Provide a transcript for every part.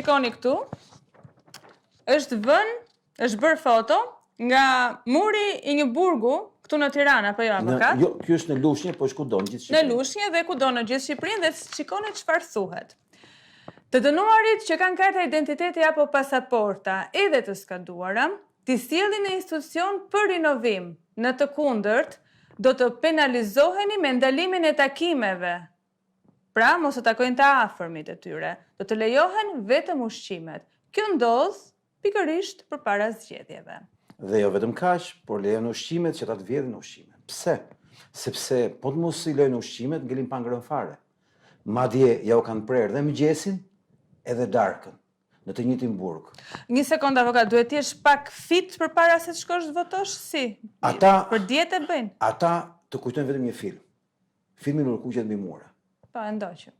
shikoni këtu, është bërë foto nga muri i një burgu këtu në Tiranë, apo jo, avokat? Jo, kjo është në Lushnjë, po është kudo në gjithë Në Shqipërinë. Lushnjë dhe kudo në gjithë Shqipërinë dhe shikoni çfarë thuhet. Të dënuarit që kanë karta identiteti apo pasaporta edhe të skaduara, t'i sjellin në institucion për rinovim. Në të kundërt, do të penalizoheni me ndalimin e takimeve. Pra, mos të takojnë të afërmit e tyre. Do të lejohen vetëm ushqimet. Kjo ndodh pikërisht përpara zgjedhjeve. Dhe jo vetëm kaq, por lejon ushqimet që ta të vjedhin ushqimet. Pse? Sepse po të mos i lejnë ushqimet, ngelin pa ngrënë fare. Madje ja u kanë prerë dhe mëngjesin edhe darkën në të njëjtin burg. Një sekond, avokat, duhet t'jesh pak fit përpara se të shkosh të votosh? Si? Për dietë e bëjnë? Ata të kujtojnë vetëm një film. Filmin Lurkuqet mbi mure. Po, e ndoqëm.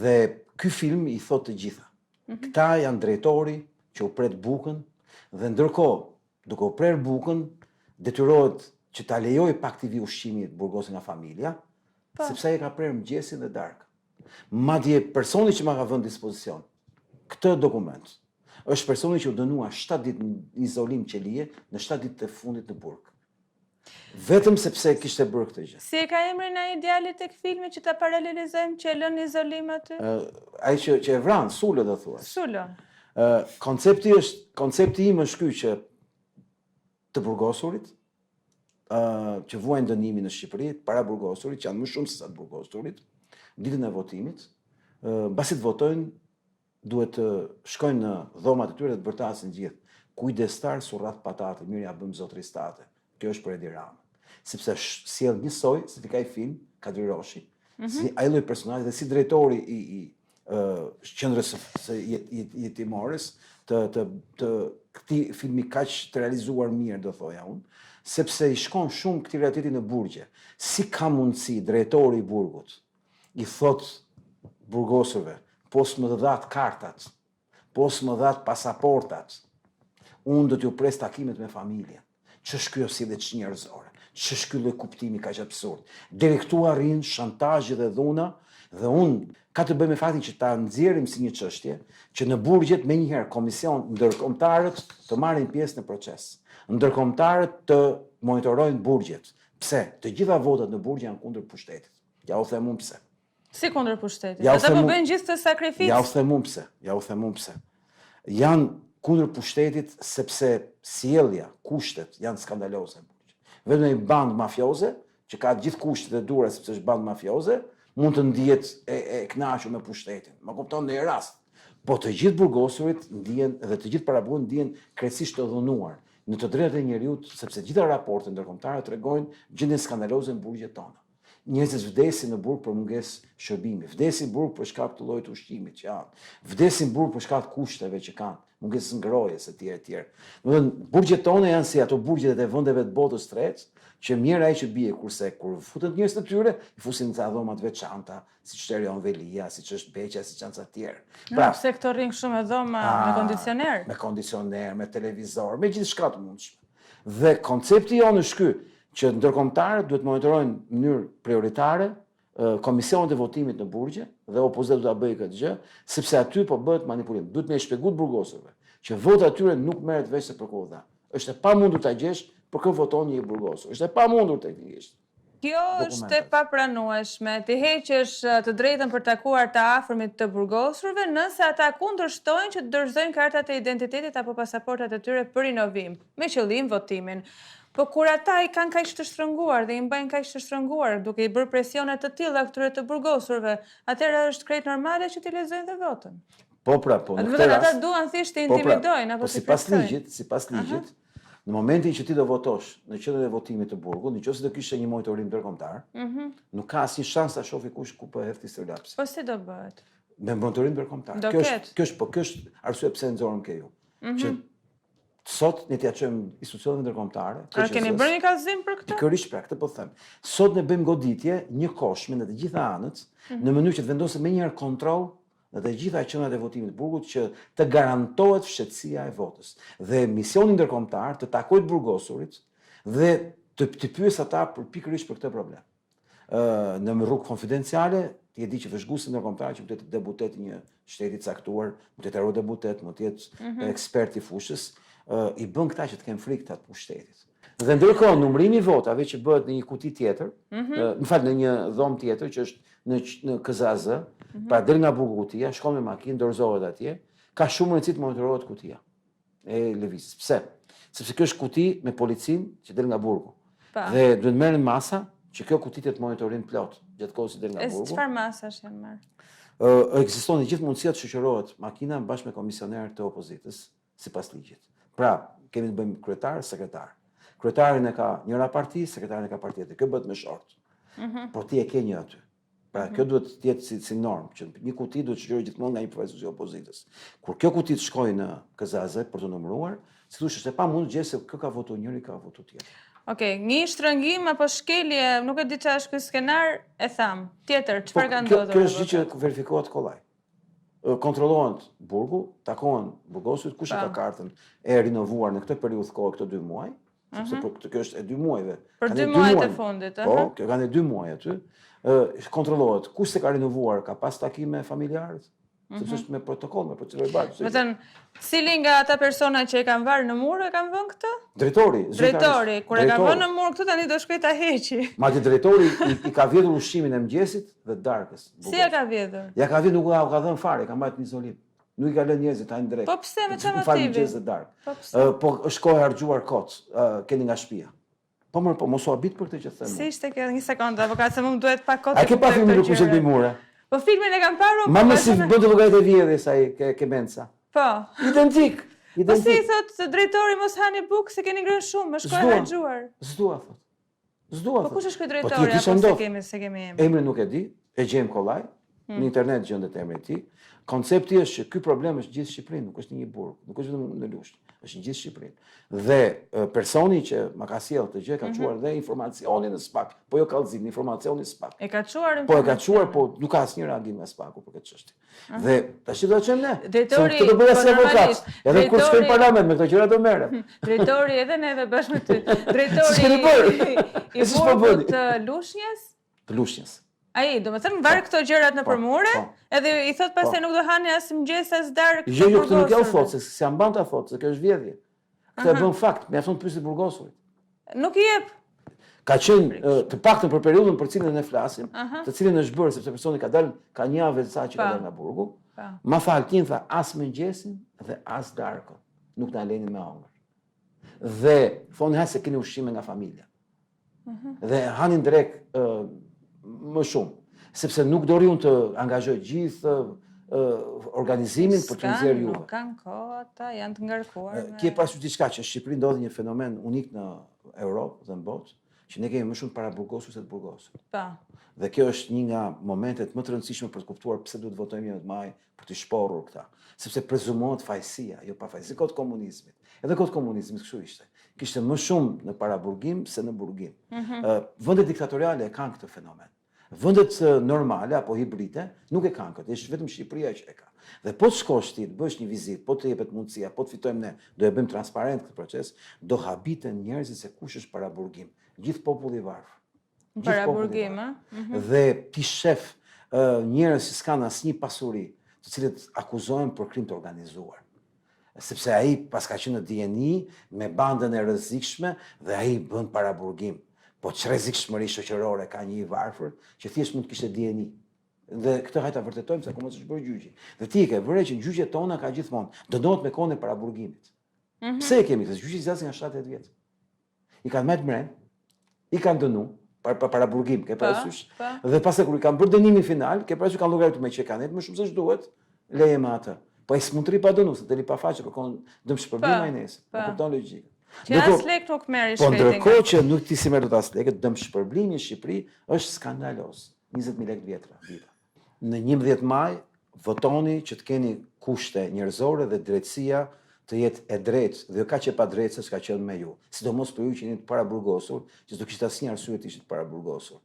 Dhe ky film i thot të gjitha. Këta janë drejtori që u pret bukën dhe ndërkohë, duke u prerë bukën, detyrohet që ta lejoj pak t'i vi ushqimit burgosi nga familja, sepse ai ka prerë mëngjesin dhe darkën. Madje personi që ma ka vënë dispozicion këtë dokument është personi që u dënua 7 ditë në izolim qelije në 7 ditë të fundit në burg. Vetëm sepse kishte bërë këtë gjë. Si e ka emrin ai djalit tek filmi që ta paralelizojmë që e lën në izolim aty? Ai që e vran, Sulo do thua. Sulo. Koncepti im është ky që të burgosurit që vuajnë dënimin në Shqipëri, para burgosurit, që janë më shumë se sa të burgosurit, ditën e votimit, mbasi të votojnë, duhet të shkojnë në dhomat e tyre dhe të bërtasin gjithë. Kujdestar surrat patate, mirë ja bëm zotri state. Kjo është për Edi Rama. Sepse sjell njësoj, se ti ka i film, Kadri Roshi, si ai lloj personazhi dhe si drejtori i qendrës së jetimores të këtij filmi kaq të realizuar mirë, do thoja unë, sepse i shkon shumë këtij realiteti në burgje. Si ka mundësi drejtori i burgut i thot burgosurve, pos më dhat kartat, pos më dhat pasaportat, unë do t'ju pres takimet me familjen. Ç'është ky sjellje ç'njerëzore? Ç'është ky lloj kuptimi kaq absurd? Deri këtu arrin shantazhi dhe dhuna, dhe unë ka të bëjë me faktin që ta nxjerrim si një çështje që në burgjet menjëherë komision ndërkombëtarët të marrin pjesë në proces. Ndërkombëtarët të monitorojnë burgjet. Pse? Të gjitha votat në burgje janë kundër pushtetit. Ja u them unë pse. Si kundër pushtetit? Ata po bëjnë gjithë të sakrificë. Ja u them unë pse. Janë kundër pushtetit sepse sjellja, kushtet janë skandaloze. Vetëm një band mafioze, që ka gjithë kushtet e duhura sepse është band mafioze, mund të ndihet e kënaqur me pushtetin. Ma kupton në një rast. Po të gjithë burgosurit ndihen dhe të gjithë paraburgët ndihen krejtësisht të dhunuar në të drejtat e njeriut, sepse gjitha raportet ndërkombëtare tregojnë gjendjen skandaloze në burgjet tona. Njerëzit vdesin në burg për mungesë shërbimi, vdesin në burg për shkak të llojit ushqimit që janë, vdesin në burg për shkak të kushteve që kanë, mungesës ngrohjes etj etj. Domethënë burgjet tona janë si ato burgjet e vendeve të botës tretë, që mirë ai që bie kurse kur futet njerëz të tyre, i fusin në dhoma të veçanta, siç Terion Velia, siç është Beqa, siç janë ca të tjerë. Pra, pse këto rrin shumë dhoma me kondicioner? Me kondicioner, me televizor, me gjithçka të mundshme. Dhe koncepti jonë është ky, që ndërkombëtarët duhet monitorojnë në mënyrë prioritare komisionet e votimit në burgje dhe opozita do ta bëjë këtë gjë, sepse aty po bëhet manipulim. Duhet me shpjeguar burgosëve që vota atyre nuk merret veç se për koha. Është e pamundur ta gjesh për kë voton një burgosur. Është e pamundur teknikisht. Kjo është e papranueshme. Ti heqësh të drejtën për takuar të afërmit të burgosurve nëse ata kundërshtojnë që të dorëzojnë kartat e identitetit apo pasaportat e tyre për rinovim, me qëllim votimin. Po kur ata i kanë kaq të shtrënguar dhe i mbajnë kaq të shtrënguar duke i bërë presione të tilla këtyre të burgosurve, atëherë është krejt normale që t'i lexojnë dhe votën. Po pra, po në këtë rast. Ata duan thjesht të intimidojnë apo të presojnë. Sipas ligjit, në momentin që ti do votosh në qendrën e votimit të burgut, nëse do kishte një monitorim ndërkombëtar, nuk ka asnjë shans ta shohë kush ku po hedh historia. Po si do bëhet? Me monitorim ndërkombëtar. Kjo është arsye pse nxorëm ke ju. Që sot ne t'ia çojmë institucioneve ndërkombëtare. A keni bërë një kallëzim për këtë? Pikërisht pra, këtë po them. Sot ne bëjmë goditje një koshme në të gjitha anët, në mënyrë që të vendosim menjëherë kontroll në të gjitha qendrat e votimit të burgut që të garantohet fshehtësia e votës. Dhe misioni ndërkombëtar të takojë burgosurit dhe të pyes ata për pikërisht për këtë problem. në rrugë konfidenciale, ti e di që vëzhguesi ndërkombëtar që mund të jetë deputet i një shteti caktuar, mund të jetë eurodeputet, mund të jetë ekspert i fushës, i bën këta që të kenë frikë të pushtetit. Dhe ndërkohë numërimi i votave që bëhet në një kuti tjetër, në një dhomë tjetër që është në KZAZ, pra del nga burgu kutia, shkon me makinë, dorëzohet atje, ka shumë rëndësi të monitorohet kutia e lëvizjes. Pse? Sepse kjo është kuti me policinë që del nga burgu. Dhe duhet merren masa që kjo kuti të monitorin plot gjatë kohës që del nga burgu. Çfarë masash janë marrë? Ekziston gjithë mundësia të shoqërohet makina bashkë me komisioner të opozitës sipas ligjit. Pra, kemi të bëjmë kryetar, sekretar. Kryetarin e ka njëra parti, sekretarin e ka parti tjetër. Kjo bëhet me short. Por ti e ke një aty. Pra, kjo duhet të jetë si normë, që një kuti duhet të shoqërohet gjithmonë nga një përfaqësues i opozitës. Kur kjo kuti të shkojë në KZAZ për të numëruar, si thosh është e pamundur gjë se kë ka votuar njëri, ka votuar tjetri. Okej, një shtrëngim apo shkelje, nuk e di çfarë është ky skenar, e tham. Tjetër, çfarë ka ndodhur? Kjo është gjë që verifikohet kollaj. Kontrollohen burgu, takohen burgosurit, kush e ka kartën e rinovuar në këtë periudhë kohë, këto 2 muaj, sepse kjo është e 2 muajve. Për 2 muajt e fundit, Po, kjo kanë 2 muaj aty. Kontrollohet kush e ka rinovuar, ka pas takime familjarët, sepse është me protokoll, me procedurë verbale. Do të thënë, cili nga ata persona që e kanë varë në mur e kanë vënë këtë? Drejtori. Kur e kanë vënë në mur këtë tani do shkoj ta heqi. Madje drejtori i ka vjedhur ushqimin e mëngjesit dhe darkës. Si ja ka vjedhur? Ja ka vjedhur, nuk ka dhënë fare, ka mbajtur në izolim. Nuk i ka lënë njerëzit hajnë drejt. Po pse, me çfarë motivi? motivi? Dhe darkë. Po është kohë harxuar kot, keni nga shtëpia. Po mos u habit për këtë që them. Si ishte kjo? Një sekondë, avokat, se më duhet pak kohë. A ke pa filmin ku është mure? Po filmin e kam parë. Ma më si bën të llogarit e vjedhjes ai Kemenca. Po. Identik. Po si i thot drejtori mos hani bukë se keni ngrënë shumë, më shkoi harxuar. S'dua thot. S'dua thot. Po kush është ky drejtori apo se kemi emrin? Emrin nuk e di, e gjejmë kollaj. Në internet gjendet emri i tij. Koncepti është që ky problem është gjithë Shqipërinë, nuk është në një burg, nuk është vetëm në Lusht, është në gjithë Shqipërinë. Dhe personi që ma ka sjellë këtë gjë ka çuar dhe informacionin në SPAK, po jo kallëzim, informacionin në SPAK. E ka çuar Po e ka çuar, po nuk ka asnjë reagim nga SPAK-u për këtë çështje. Dhe tash do ta çojmë ne. Drejtori, do bëra si avokat. Edhe kur shkojmë në parlament me këto gjëra do merrem. Drejtori edhe neve bashkë me ty. Drejtori i burgut të Lushnjës? Të Lushnjës. Ai, do të thënë varë këto gjërat në përmure, edhe i thot pastaj nuk do hani as mëngjes as darkë. Jo, këtë nuk e u thot, se si mban ta thot, se kjo është vjedhje. Këtë e bën fakt, mjafton të pyesit burgosurit. Nuk i jep. Ka qenë të paktën për periudhën për cilën ne flasim, të cilën është bërë sepse personi ka dalë ka një javë sa që ka dalë nga burgu. Ma tha Altin, tha as mëngjesin dhe as darkën. Nuk na leni me hëngër. Dhe thonë se keni ushqime nga familja. Dhe hanin drek më shumë, sepse nuk dori unë të angazhoj gjithë organizimin për të nxjerrë juve. Nuk kanë kohë ata, janë të ngarkuar. Kje parasysh diçka që në Shqipëri ndodhi një fenomen unik në Europë dhe në botë, që ne kemi më shumë para burgosur se të burgosur. Dhe kjo është një nga momentet më të rëndësishme për të kuptuar pse duhet votojmë 11 maj për të shporur këta. Sepse prezumohet fajësia, jo pafajësi, kohët komunizmit. Edhe kohët komunizmit kështu ishte. Kishte më shumë në paraburgim se në burgim. Vendet diktatoriale e kanë këtë fenomen. Vendet normale apo hibride nuk e kanë këtë, është vetëm Shqipëria që e ka. Dhe po të shkosh ti, të bësh një vizitë, po të jepet mundësia, po të fitojmë ne, do e bëjmë transparent këtë proces, do habiten njerëzit se kush është paraburgim. Gjithë populli i varfër. Paraburgim, Dhe ti shef njerëz që s'kan asnjë pasuri, të cilët akuzohen për krim të organizuar. Sepse ai pas ka qenë në DNI me bandën e rrezikshme dhe ai bën paraburgim. Po çrrezikshmëri shoqërore ka një i varfër që thjesht mund të kishte DNI. Dhe këtë hajta vërtetojmë se akoma s'është bërë gjyqi. Dhe ti e ke vëre që gjyqjet tona ka gjithmonë dënohet me kohën e paraburgimit. Pse e kemi këtë? Gjyqi zgjasë nga 70 vjet. I kanë marrë mren, i kanë dënu paraburgim, ke parasysh. Dhe pastaj kur i kanë bërë dënimin final, ke parasysh kanë llogaritur me që kanë më shumë se ç'duhet, leje me atë. Po ai s'mund të ri pa dënu, se deli pa faqe kërkon dëmshpërblim ai nesër. E kupton logjikën. Që as lek nuk merr i shkretin. Po ndërkohë që nuk ti si merr as lekë, dëmshpërblimi në Shqipëri është skandaloz. 20.000 lekë vjetra. Në 11 maj votoni që të keni kushte njerëzore dhe drejtësia të jetë e drejtë dhe jo kaq e pa drejtë se s'ka qenë me ju. Sidomos për ju që jeni të paraburgosur, që s'do kishte asnjë arsye të ishit paraburgosur.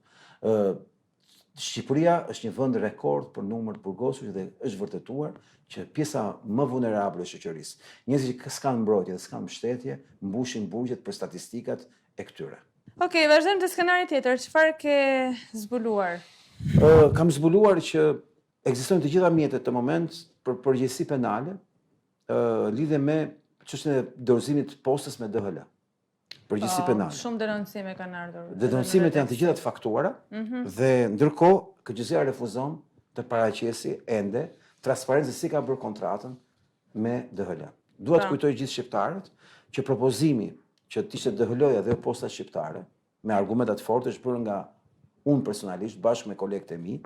Shqipëria është një vend rekord për numër të burgosurve dhe është vërtetuar që pjesa më vulnerable e shoqërisë, njerëzit që s'kan mbrojtje dhe s'kan mbështetje, mbushin burgjet për statistikat e këtyre. Okej, vazhdojmë të skenari tjetër. Çfarë ke zbuluar? Kam zbuluar që ekzistojnë të gjitha mjetet të moment për përgjegjësi penale lidhe me çështjen e dorëzimit të postës me DHL. Përgjegjësi penale. Shumë denoncime kanë ardhur. Denoncimet janë të gjitha të faktuara dhe ndërkohë KQZ-ja refuzon të paraqesi ende transparencë si ka bërë kontratën me DHL. Dua të kujtoj gjithë shqiptarët që propozimi që të ishte DHL-ja dhe posta shqiptare me argumentat fortë është bërë nga unë personalisht bashkë me kolegët e mi,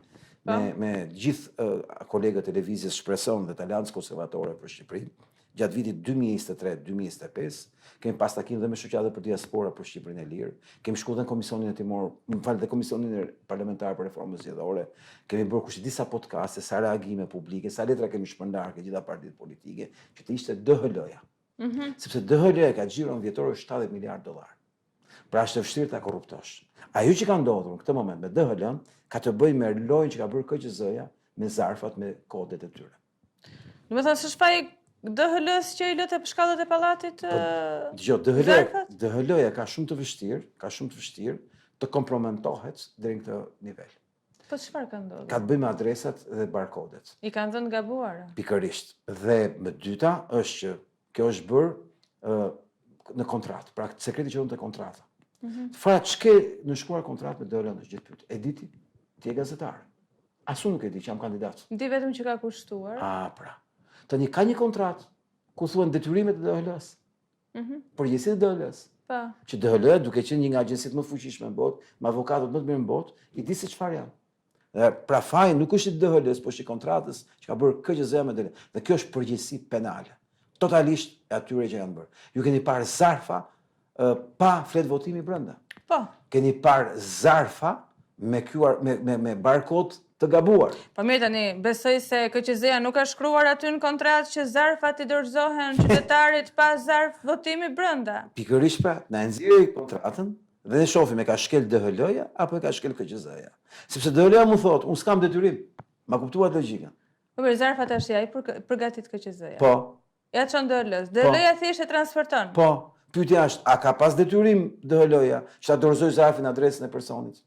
me gjithë kolegët televizjes Shpreson dhe të Aleancës Konservatore për Shqipërinë, gjatë vitit 2023-2025, kemi pas takim dhe me shoqatën për diaspora për Shqipërinë e Lirë, kemi shkuar dhe në komisionin e timor, dhe komisionin parlamentar për reformën zgjedhore, kemi bërë disa podcaste, sa reagime publike, sa letra kemi shpërndarë ke gjitha partitë politike, që të ishte DHL-ja. Sepse DHL-ja ka xhiron vjetor $70 miliardë. Pra është vështirë ta korruptosh. Ajo që ka ndodhur në këtë moment me DHL-n ka të bëjë me lojën që ka bërë KQZ-ja me zarfat me kodet e tyre. Do të thënë s'është faji DHL-s që i lë te shkallët e pallatit? Dgjoj, DHL-ja ka shumë të vështirë të kompromentohet deri në këtë nivel. Po çfarë ka ndodhur? Ka të bëjë me adresat dhe barkodet. I kanë dhënë gabuara. Pikërisht. Dhe më dyta është që kjo është bërë në kontratë, pra sekreti që të kontrata. Fara ç'ke në shkruar kontratë me DHL-n është gjithë pyet. E di ti? Ti je gazetar. Asu nuk e di që jam kandidat. Di vetëm që ka kushtuar. Pra. Tani ka një kontratë ku thuhen detyrimet e DHL-s. Përgjegjësitë e DHL-s. Po. Që DHL, duke qenë një nga agjencitë më të fuqishme në botë, me avokatët më të mirë në botë, i di se çfarë janë. Dhe pra faji nuk është i DHL-s, por është i kontratës që ka bërë KQZ-ja me DHL. Dhe kjo është përgjegjësi penale. Totalisht e atyre që janë bërë. Ju keni parë zarfa pa flet votimi brenda. Po. Keni parë zarfa me barkod të gabuar. Po mirë tani, besoj se KQZ-ja nuk ka shkruar aty në kontratë që zarfat i dorëzohen qytetarit pa zarf votimi brenda. Pikërisht pra, na e nxjerrë kontratën dhe ne shohim e ka shkel DHL-ja apo e ka shkel KQZ-ja. Sepse DHL-ja mu thotë, unë s'kam detyrim. Ma kuptuat logjikën. Po mirë, zarfat është ja i përgatit KQZ-ja. Po. Ja çon DHL-s. DHL-ja thjesht e transferton. Po. Pyetja është, a ka pas detyrim DHL-ja që ta dorëzoj zarfin adresën e personit?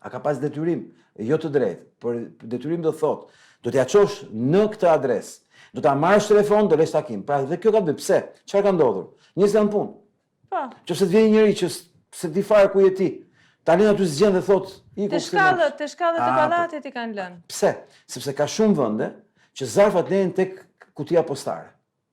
A ka pas detyrim? Jo të drejtë, por detyrim do thotë, do t'ja çosh në këtë adresë, do ta marrësh telefon, do lesh takim. Pra dhe kjo ka të bëjë pse? Çfarë ka ndodhur? Njerëzit janë punë. Po. Nëse të vjen njëri që se di fare ku je ti, tani aty zgjen dhe thotë, Te shkallët e pallatit i kanë lënë. Pse? Sepse ka shumë vende që zarfat lehen tek kutia postare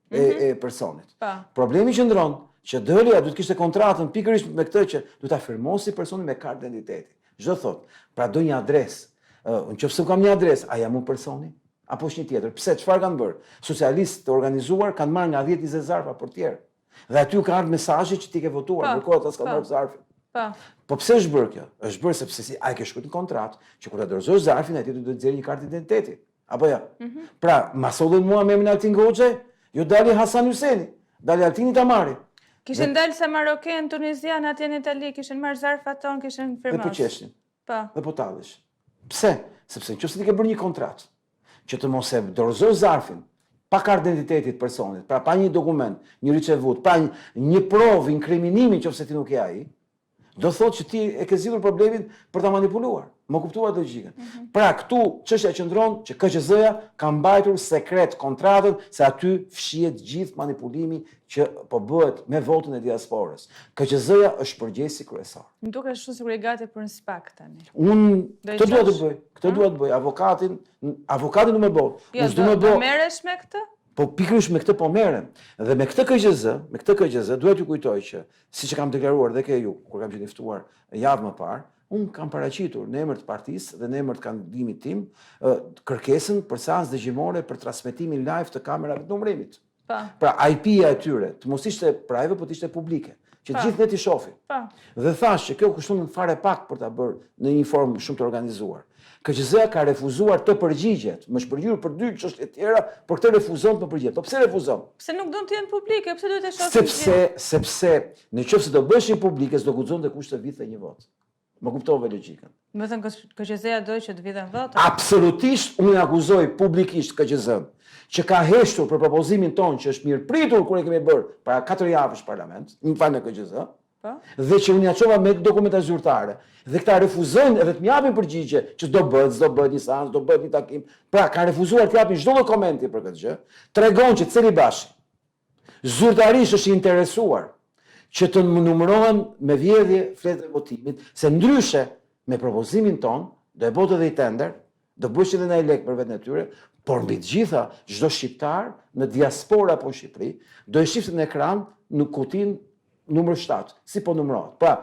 e personit. Problemi qëndron që DHL-ja duhet kishte kontratën pikërisht me këtë që duhet ta firmosi personin me kartë identiteti. Çdo thotë, pra do një adresë. Nëse kam një adresë, a jam unë personi? Apo është një tjetër? Pse? Çfarë kanë bërë? Socialistë të organizuar kanë marrë nga 10-20 zarfa për tjerë. Dhe aty ka ardhur mesazhi që ti ke votuar, ndërkohë ata s'kan marrë zarfin. Po pse është bërë kjo? Është bërë sepse ai ke shkruar në kontratë që kur ta dorëzosh zarfin, ai do të nxjerrë një kartë identiteti. Apo jo? Pra, ma sollën mua me Altin Goxhaj, jo dali Hasan Hyseni, dali Altini Tamari. Kishin dalë se maroken, tunizian, atje në Itali, kishin marrë zarfat tonë, kishin firmos. Dhe po qeshnin. Po. Dhe po tallesh. Pse? Sepse nëse ti ke bërë një kontratë që të mos e dorëzosh zarfin pa kartë identiteti të personit, pra pa një dokument, një ricevut, pa një provë inkriminimi nëse ti nuk je ai, do thotë që ti e ke zgjidhur problemin për ta manipuluar. Më kuptuat logjikën. Pra këtu çështja qëndron që KQZ-ja ka mbajtur sekret kontratën se aty fshihet gjithë manipulimi që po bëhet me votën e diasporës. KQZ-ja është përgjegjësi kryesor. Më duket shumë sikur je gati për një spak tani. Këtë dua të bëj. Avokatin do më bëj. Do merresh me këtë? Po pikërisht me këtë po merrem. Dhe me këtë KQZ, duhet t'ju kujtoj që siç e kam deklaruar dhe ke ju kur kam qenë i ftuar javë më parë, unë kam paraqitur në emër të partisë dhe në emër të kandidimit tim kërkesën për seancë dëgjimore për transmetimin live të kamerave të numërimit. Pra IP-ja e tyre të mos ishte private, por të ishte publike, që të gjithë ne t'i shohim. Dhe thash që kjo kushton fare pak për ta bërë në një formë shumë të organizuar. KQZ-ja ka refuzuar të përgjigjet, më shpërgjur për 2 çështje tjera, por këtë refuzon të përgjigjet. Po pse refuzon? Pse nuk do të jenë publike, pse duhet të shohim? Sepse nëse do bëshin publike, do guxonte kush të vite një vot. Më kuptove logjikën. Më thënë KQZ-ja do që të viten vota? Absolutisht, unë akuzoj publikisht KQZ-n që ka heshtur për propozimin ton që është mirë pritur kur e kemi bërë para 4 javësh parlament, një falë në KQZ, Po. Dhe që unë ja çova me dokumenta zyrtare. Dhe këta refuzojnë edhe të më japin përgjigje që s'do bëhet një seancë, do bëhet një takim. Pra, kanë refuzuar të japin çdo lloj komenti për këtë gjë. Tregon që Celibashi zyrtarisht është i interesuar që të numërohen me vjedhje fletët e votimit, se ndryshe me propozimin ton, do e botë edhe i tender, do bësh edhe në lek për vetën e tyre, por mbi të gjitha, çdo shqiptar në diaspora apo në Shqipëri, do e shifte në ekran në kutin numër 7, si po numërohet. Pra,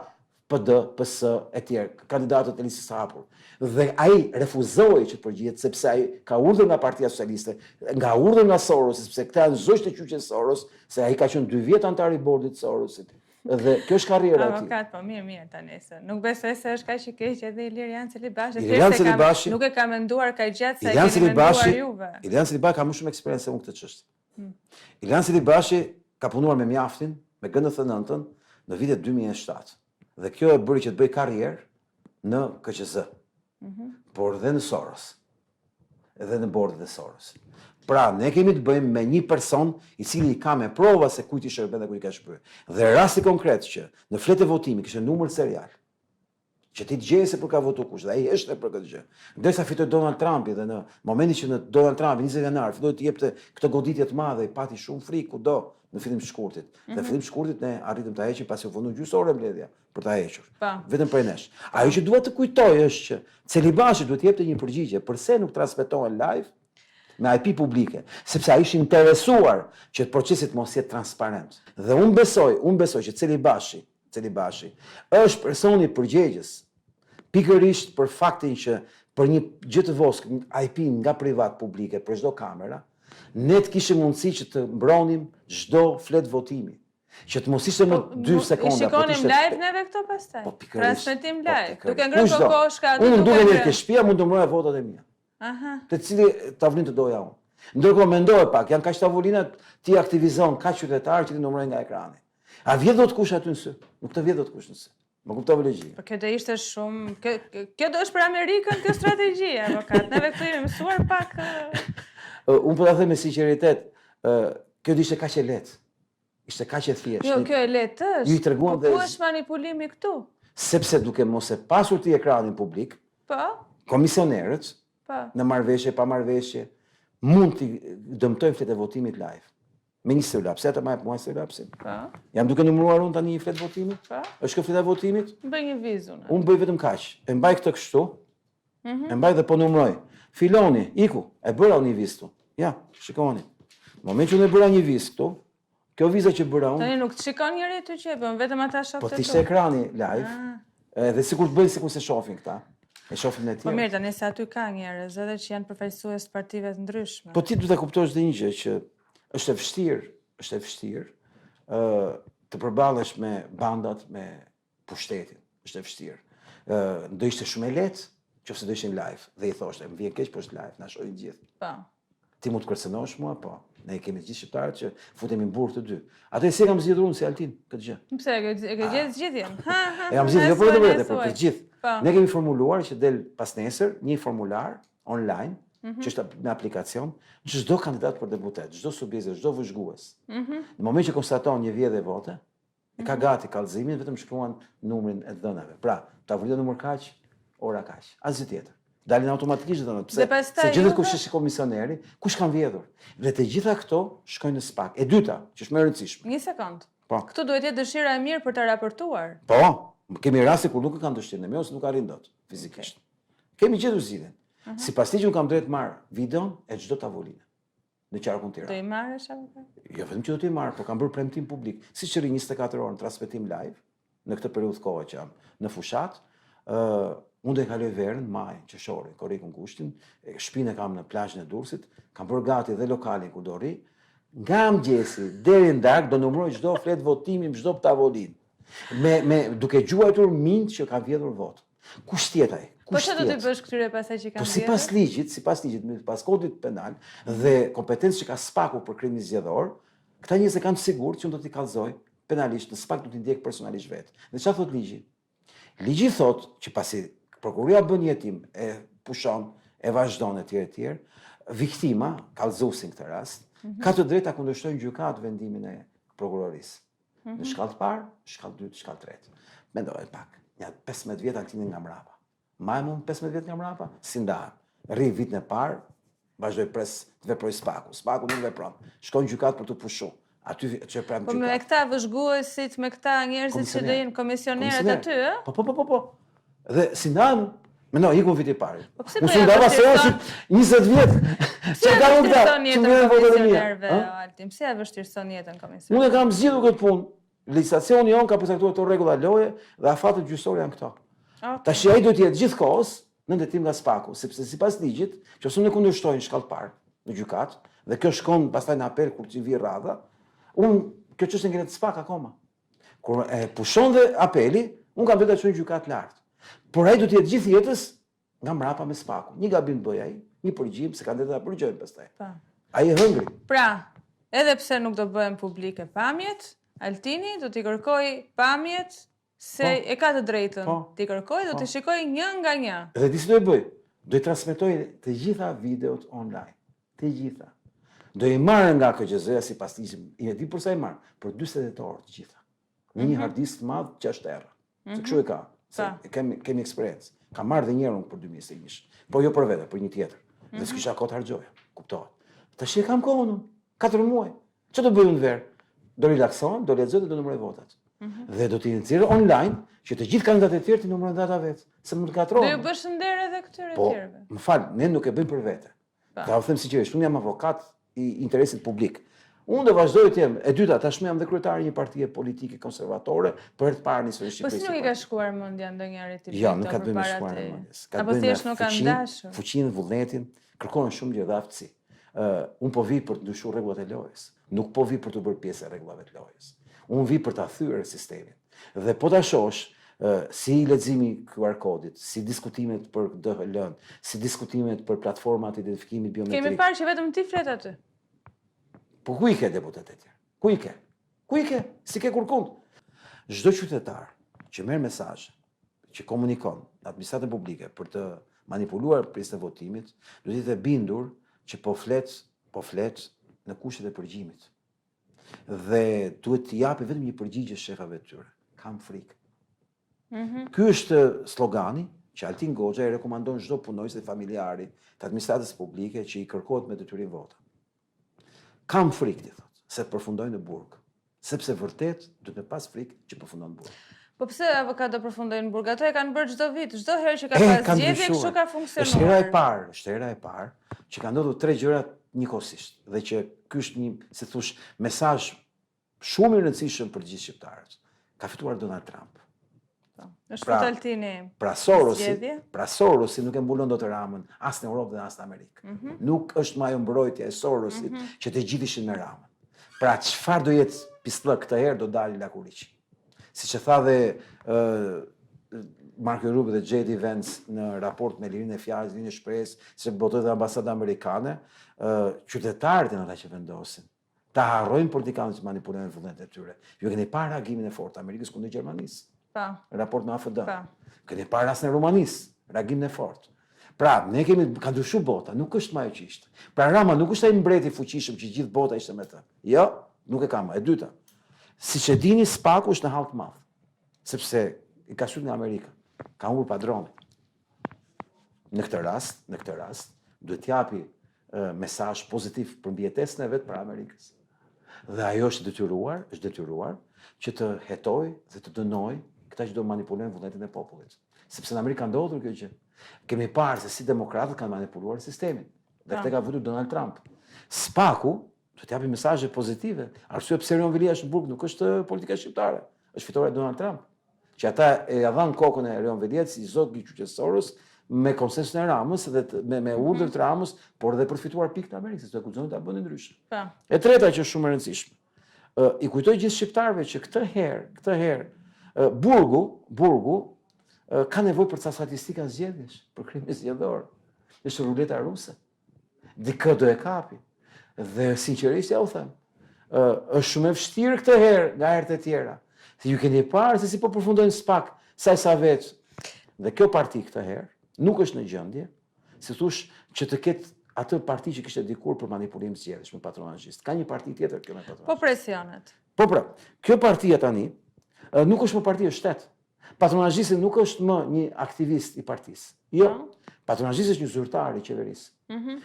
PD, PS, e tjerë, kandidatët e listës së hapur. Dhe ai refuzoi që të përgjigjet sepse ai ka urdhër nga Partia Socialiste, nga urdhër nga Soros, sepse këta janë zogj të kyçe Soros, se ai ka qenë 2 vjet antar i bordit të Sorosit. Dhe kjo është karriera e tij. Avokat, po mirë tani se. Nuk besoj se është kaq i keq edhe Ilian Celibashi. Ilian Celibashi nuk e ka menduar kaq gjatë sa e keni menduar juve. Ilian Celibashi ka më shumë eksperiencë se unë këtë çështje. Ilian Celibashi ka punuar me mjaftin, me GNTH-9 në vitet 2007. Dhe kjo e bëri që të bëj karrierë në KQZ. Por dhe në Soros. Edhe në bordit e Soros. Pra, ne kemi të bëjmë me një person i cili i ka me prova se kujt i shërben dhe kujt i ka shpërë. Dhe rasti konkret që në fletë e votimi kishte numër serial, që ti të gjejë se për ka votu kush, dhe ai është për këtë gjë. Ndërsa fitoi Donald Trumpi dhe në momentin që në Donald Trumpi 20 janar filloi të jepte këtë goditje të madhe, i pati shumë frikë kudo në fillim të shkurtit. Dhe në fillim të shkurtit ne arritëm ta heqim pasi u vonu gjysmë ore mbledhja për ta hequr. Vetëm prej nesh. Ajo që dua të kujtoj është që Celibashi duhet të jepte një përgjigje pse nuk transmetohen live me IP publike, sepse ai ishte interesuar që procesi të mos jetë transparent. Dhe unë besoj që Celibashi është personi përgjegjës pikërisht për faktin që për një gjë të voskë IP nga privat publike për çdo kamera, ne të kishim mundësi që të mbronim çdo flet votimi. Që të mos ishte më 2 sekonda. I shikonim live neve këto pastaj. Transmetim live. Duke ngrënë kokoshka. Unë duke në ke shtëpia mund të mbroja votat e mia. Të cili tavolinë të doja unë. Ndërkohë mendoj pak, janë kaq tavolinat, ti aktivizon kaq qytetar që ti numëroj nga ekrani. A vjedh dot kush aty në sy? Nuk të vjedh dot kush në sy. Më kuptove logjikën. Po kjo do ishte shumë, kjo do është për Amerikën kjo strategji, avokat. Neve këtu jemi mësuar pak. Unë po ta them me sinqeritet, kjo do ishte kaq e lehtë. Ishte kaq e thjeshtë. Jo, kjo e lehtë është. Ju i treguam dhe ku është manipulimi këtu? Sepse duke mos e pasur ti ekranin publik, komisionerët në marrëveshje pa marrëveshje mund të dëmtojnë fletë e votimit live. Me një celular, pse ata marrin mua celularin? Jam duke numëruar unë tani fletë votimit? Është kjo fletë e votimit? Bëj një vizun. Unë bëj vetëm kaq. E mbaj këtë kështu. E mbaj dhe po numëroj. Filoni, iku, e bëra unë një vizë këtu. Ja, shikoni. Në moment që unë e bëra një vizë këtu, kjo viza që bëra unë. Tani nuk të shikon njëri ty që e bën, vetëm ata shoftë. Po t'ishte ekrani live. Edhe sikur të bëjnë sikur se shohin këta. E shohin në tjerë. Po mirë, tani se aty ka njerëz edhe që janë përfaqësues të partive të ndryshme. Po ti duhet ta kuptosh dhe një gjë që është e vështirë të përballesh me bandat, me pushtetin. Është e vështirë. Do ishte shumë e lehtë nëse do ishin live dhe i thoshte, më vjen keq po është live, na shohin gjithë. Po. Ti mund të kërcënosh mua, po. Ne kemi të gjithë shqiptarët që futemi në burr të dy. Atë si kam zgjedhur unë si Altin këtë gjë. Pse e ke gjetë zgjidhjen? E kam zgjedhur jo për të për gjithë. Ne kemi formuluar që del pas nesër një formular online, që është në aplikacion, që çdo kandidat për deputet, çdo subjekt, çdo vëzhgues. Në moment që konstaton një vjedhje vote, e ka gati kallëzimin, vetëm shkruan numrin e dhënave. Pra, tavolina numër kaq, ora kaq. Asgjë tjetër. Dalin automatikisht dhënat. Pse? Se gjithë kush është komisioneri, kush kanë vjedhur. Dhe të gjitha këto shkojnë në SPAK. E dyta, që është më e rëndësishme. Një sekond. Po. Këtu duhet jetë dëshira e mirë për ta raportuar. Po, kemi raste kur nuk e kanë dëshirën, ose nuk arrin dot fizikisht. Kemi gjetur zgjidhjen. Sipas ligjit unë kam drejt marr videon e çdo tavolinë në qarkun Tiranë. Do i marrësh apo? Jo vetëm që do t'i marr, por kam bërë premtim publik. Siç rri 24 orë në transmetim live në këtë periudhë kohë që jam në fushat, unë do e kaloj verën, maj, qershorin, korrikun kushtin, shtëpinë kam në plazhin e Durrësit, kam bërë gati dhe lokalin ku do rri. Nga mëngjesi deri në darkë do numëroj çdo flet votimi në çdo tavolinë. Me duke gjuajtur mint që ka vjedhur vot. Kush tjetër ai? Po çfarë do të bësh këtyre pasaj që kanë vjedhur? Sipas ligjit, pas kodit penal dhe kompetencës që ka SPAK-u për krimin zgjedhor, këta njerëz kanë të sigurt që unë do t'i kallëzoj penalisht, në SPAK do t'i ndjek personalisht vet. Dhe çfarë thot ligji? Ligji thot që pasi prokuroria bën jetim, e pushon, e vazhdon etj, viktima, kallëzuesi në këtë rast, ka të drejtë ta kundërshtojnë gjykatë vendimin e prokurorisë. Në shkallë të parë, shkallë dytë, shkallë tretë. Mendoj pak, një 15 vjet Altini nga mrapa. Ma e mund 15 vjet nga mrapa, si ndahem. Rri vitin e parë, vazhdoj pres të veproj Spaku. Spaku nuk vepron. Shkon gjykat për të pushu. Aty që prem Po gjykat. me këta vëzhguesit, me këta njerëzit që do jenë komisionerët aty, ë? Po. Dhe si ndahem, mendoj, iku viti i parë. Po pse Unë po ja ndava se vështirëson? është 20 vjet. Që ka nuk ta, që më vjen votën e mia. Altin, pse ja vështirëson jetën komisionerit? Unë e kam zgjidhur këtë punë. Legislacioni jon ka përcaktuar të rregulla loje dhe afatet gjyqësore janë këto. Tash ai duhet të jetë gjithkohës në ndërtim nga Spaku, sepse sipas ligjit, nëse unë kundërshtojnë shkallë të parë në gjykat dhe kjo shkon pastaj në apel kur të vi radha, kjo çështje ngjitet Spak akoma. Kur e pushon dhe apeli, unë kam vetë të çojë gjykat lart. Por ai duhet të jetë gjithë jetës nga mbrapa me Spaku. Një gabim bëj ai, një përgjigje se kanë vetë ta përgjojnë pastaj. Ai e hëngri. Pra, edhe pse nuk do bëhen publike pamjet, Altini do t'i kërkoj pamjet se e ka të drejtën. T'i kërkoj, do t'i shikoj një nga një. Dhe di si do e bëj? Do i transmetoj të gjitha videot online. Të gjitha. Do i marrë nga KGZ-ja si pas ligjit. I e di përsa i marrë, për 48 orë të gjitha. Në një hard disk të madh 6 tera. Se kështu e ka. Se kemi eksperiencë. Ka marrë dhe njerën për 2021. Po jo për vete, për një tjetër. Dhe s'kisha kohë të harxhoja. Kuptohet. Tash e kam kohën unë. 4 muaj. Ç'do bëj unë verë? Do relaksohem, do lexoj dhe do numëroj votat. Dhe do t'i nxjerr online që të gjithë kandidatët e tjerë të numërojnë data vetë, se mund të gatrohen. Do ju bësh nder edhe këtyre të tjerëve. Po, më fal, ne nuk e bëjmë për vete. Ta u them sinqerisht, unë jam avokat i interesit publik. Unë do vazhdoj të jem, e dyta, tashmë jam dhe kryetari një partie politike konservatore për herë të parë në Shqipëri. Po si nuk i ka shkuar mendja ndonjëri tip? Jo, nuk ka të bëjë me shkuar në mendjes. Apo thjesht nuk kanë dashur. Fuqinë, vullnetin, kërkojnë shumë gjë dhe aftësi. Unë po vi për të ndryshuar rregullat e lojës. Nuk po vi për të bërë pjesë e rregullave të lojës. Unë vi për ta thyer sistemin. Dhe po ta shohësh si leximi QR kodit, si diskutimet për DHL-n, si diskutimet për platformat e identifikimit biometrik. Kemi parë që vetëm ti flet aty. Po ku i ke deputetet e tjerë? Ku i ke? Ku i ke? Si ke kurkund? Çdo qytetar që merr mesazhe, që komunikon në administratën publike për të manipuluar pjesën e votimit, do të jetë bindur që po flet në kushtet e përgjimit. Dhe duhet t'i japi vetëm një përgjigje shefave të tyre. Kam frikë. Ky është slogani që Altin Goxha i rekomandon çdo punonjës dhe familjari të administratës publike që i kërkohet me detyrim vota. Kam frikë, ti thot, se përfundoj në burg. Sepse vërtet duhet të pas frikë që përfundon në burg. Po pse avokat do përfundojnë në burg? Ato e kanë bërë çdo vit, çdo herë që ka pas zgjedhje, kështu ka funksionuar. Është hera e parë që kanë ndodhur 3 gjëra njëkohësisht dhe që ky është një, si thosh, mesazh shumë i rëndësishëm për gjithë shqiptarët. Ka fituar Donald Trump. Është fut Altini. Pra Sorosi nuk e mbulon dot Ramën as në Europë dhe as në Amerikë. Nuk është më ajo mbrojtja e Sorosit që të gjithë ishin me Ramën. Pra çfarë do jetë pislëk këtë herë do dalë Lakuriçi. Siç e tha dhe Marco Rubio dhe J.D. Vance në raport me lirinë e fjalës, lirinë e shpresës, se botoi dhe ambasada amerikane, qytetarët janë ata që vendosin. Ta harrojnë politikanët që manipulojnë vullnetet e tyre. Ju keni parë reagimin e fortë të Amerikës kundër Gjermanisë. Raport me AFD. Keni parë as në Rumanisë, reagimin e fortë. Pra, ne ka ndryshuar bota, nuk është më ajo që ishte. Pra Rama nuk është ai mbreti i fuqishëm që gjithë bota ishte me të. Jo, nuk e ka më. E dyta, siç e dini, Spaku është në hall të madh, sepse i ka shkuar nga Amerika. Ka humbur padronin. Në këtë rast, duhet t'japi mesazh pozitiv për mbijetesën e vet për Amerikës. Dhe ajo është detyruar që të hetojë dhe të dënojë këta që do manipulojnë vullnetin e popullit. Sepse në Amerikë ka ndodhur kjo gjë. Kemi parë se si demokratët kanë manipuluar sistemin. Dhe këtë ka futur Donald Trump. Spaku do t'japi mesazhe pozitive. Arsye pse Erion Velia është në burg nuk është politika shqiptare, është fitore e Donald Trump. Që ata e dhanë kokën e Erion Veliat si zot gjyqësorës me konsensun e Ramës dhe me urdhër të Ramës, por edhe për fituar pikë të Amerikës, se guxon ta bënin ndryshe. E treta që është shumë e rëndësishme. I kujtoj gjithë shqiptarëve që këtë herë burgu ka nevojë për ca statistika zgjedhjesh, për krimin zgjedhor. Është ruleta ruse. Dikë do e kapi. Dhe sinqerisht ja u them, është shumë e vështirë këtë herë nga herët e tjera. Se ju keni parë se si po përfundojnë Spak, sa vetë. Dhe kjo parti këtë herë nuk është në gjendje, si thush, që të ketë atë parti që kishte dikur për manipulim zgjedhësh me patronazhist. Ka një parti tjetër kjo me patronazhist. Po presionet. Po pra, kjo partia tani nuk është më parti, është shtet. Patronazhisti nuk është më një aktivist i partisë. Jo. Patronazhisti është një zyrtar i qeverisë.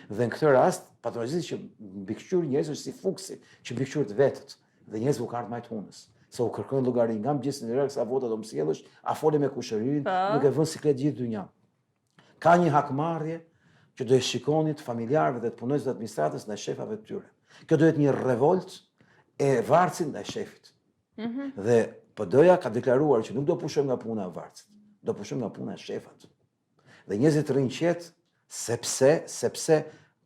Dhe në këtë rast, patronazhisti që mbikëqyr njerëz është si fuksi që mbikëqyr të vetët dhe njerëz u kanë marrë hunës. Se u kërkojnë llogari nga mëngjes në rrugë sa vota do mësjellësh, a fole me kushëririn, nuk e vën siklet gjithë dynjan. Ka një hakmarrje që do e shikonit familjarëve dhe të punojësve të administratës ndaj shefave të tyre. Kjo do jetë një revolt e varësit ndaj shefit. Dhe PD-ja ka deklaruar që nuk do pushojmë nga puna e varësit, do pushojmë nga puna e shefat. Dhe njerëzit të rrinë qetë sepse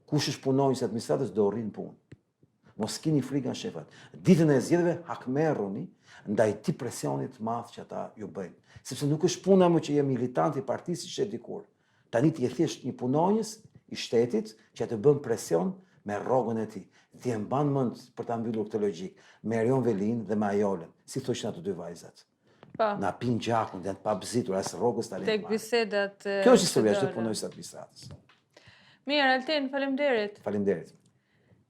kush është punonjës e administratës do rrinë punë. Mos keni frikë nga shefat. Ditën e zgjedhjeve hakmerruni ndaj ti presionit të madh që ata ju bëjnë. Sepse nuk është puna më që je militant i partisë që dikur. Tani ti je thjesht një punonjës i shtetit që të bën presion me rrogën e tij. Ti e mban mend për ta mbyllur këtë logjik me Erion Velin dhe me Ajolën, si thoshin ato dy vajzat. Na pin gjakun, janë të pabëzitur as rrogës tani. Tek bisedat. Kjo është historia e punonjës administratës. Mirë, Altin, faleminderit. Faleminderit.